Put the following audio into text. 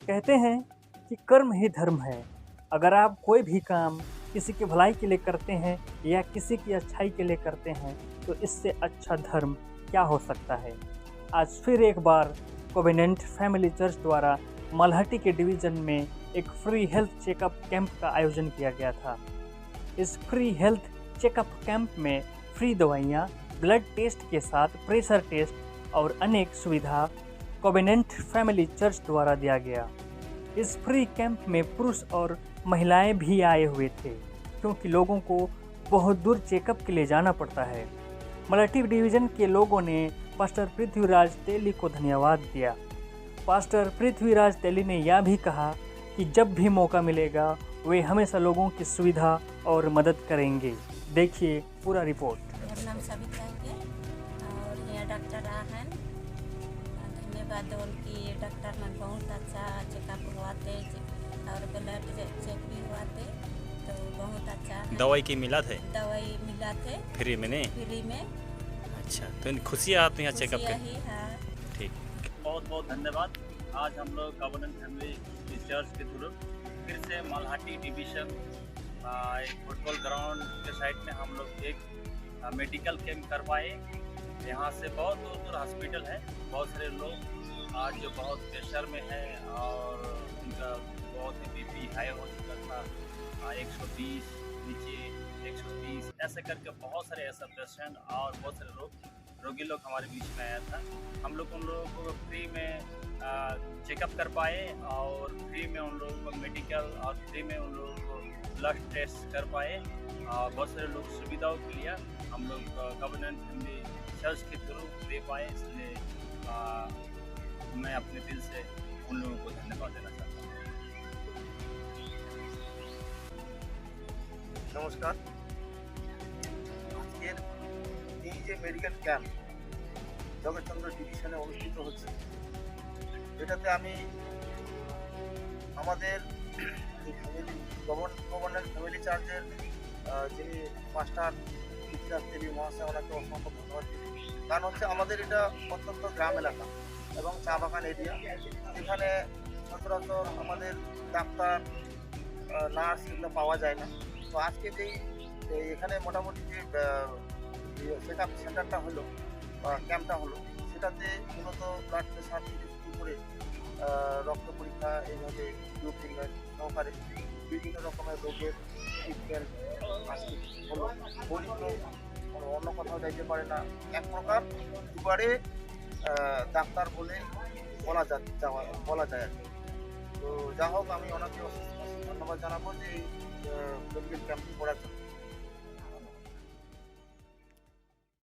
कहते हैं कि कर्म ही धर्म है। अगर आप कोई भी काम किसी की भलाई के लिए करते हैं या किसी की अच्छाई के लिए करते हैं, तो इससे अच्छा धर्म क्या हो सकता है। आज फिर एक बार कोवेनेंट फैमिली चर्च द्वारा मल्हटी के डिवीज़न में एक फ्री हेल्थ चेकअप कैंप का आयोजन किया गया था। इस फ्री हेल्थ चेकअप कैंप में फ्री दवाइयाँ, ब्लड टेस्ट के साथ प्रेशर टेस्ट और अनेक सुविधा कोवेनेंट फैमिली चर्च द्वारा दिया गया। इस फ्री कैंप में पुरुष और महिलाएं भी आए हुए थे, क्योंकि लोगों को बहुत दूर चेकअप के लिए जाना पड़ता है। मल्हटी डिवीज़न के लोगों ने पास्टर पृथ्वीराज तेली को धन्यवाद दिया। पास्टर पृथ्वीराज तेली ने यह भी कहा कि जब भी मौका मिलेगा वे हमेशा लोगों की सुविधा और मदद करेंगे। देखिए पूरा रिपोर्ट। मेरा नाम सविता है और यहाँ डॉक्टर आहन धन्यवाद उनकी। डॉक्टर ने बहुत अच्छा चेकअप हुआते और ब्लड चेक भी हुआते, तो बहुत अच्छा है। दवाई की मिला थे? दवाई मिला थे फ्री में नहीं? फ्री में। अच्छा, तो खुशी आती है चेकअप के? हाँ। ठीक, बहुत बहुत धन्यवाद। आज हम लोग कोवेनेंट फैमिली चर्च के थ्रू फिर से मल्हटी डिवीज़न एक फुटबॉल ग्राउंड के साइड में हम लोग एक मेडिकल कैंप करवाए। यहाँ से बहुत दूर दूर हॉस्पिटल है, बहुत सारे लोग आज जो बहुत प्रेशर में है और उनका बहुत ही बीपी हाई हो चुका था, 120 नीचे 130 ऐसे करके बहुत सारे ऐसा पेशेंट और बहुत सारे रोगी लोग हमारे बीच में आया था। हम लोग उन लोगों को फ्री में चेकअप कर पाए और फ्री में उन लोगों को मेडिकल और फ्री में उन लोगों को ब्लड टेस्ट कर पाए और बहुत सारे लोग सुविधाओं के लिए हम लोग कोवेनेंट फैमिली चर्च के थ्रू दे पाए। इसलिए मैं अपने दिल से उन लोगों को धन्यवाद देना चाहता हूँ। नमस्कार। আজকের এই যে মেডিকেল ক্যাম্প জগৎচন্দ্র ডিভিশনে অনুষ্ঠিত হচ্ছে, এটাতে আমি আমাদের গভর্নমেন্ট ফ্যামিলি চার্চের যিনি মাস্টার পৃথ্বীরাজ তেলী মহাশয়, ওনাকে অসংখ্য ধন্যবাদ দিই। কারণ হচ্ছে আমাদের এটা অত্যন্ত গ্রাম এলাকা এবং চা বাগান এরিয়া, এখানে সচরাচর আমাদের ডাক্তার নার্স এগুলো পাওয়া যায় না। তো আজকে যেই এখানে মোটামুটি যে চেকআপ সেন্টারটা হলো বা ক্যাম্পটা হলো, সেটাতে মূলত ব্লাড প্রেশার থেকে শুরু করে রক্ত পরীক্ষা, এইভাবে গ্রুপিং সহকারে বিভিন্ন রকমের রোগের ট্রিটমেন্ট আজকে হলো। গরিব লোক অন্য কোথাও যাইতে পারে না, এক প্রকার দুবারে ডাক্তার বলে বলা যায় আর কি। তো যা হোক, আমি ওনাকে ধন্যবাদ জানাবো যে এই মেডিকেল ক্যাম্পটি করার জন্য।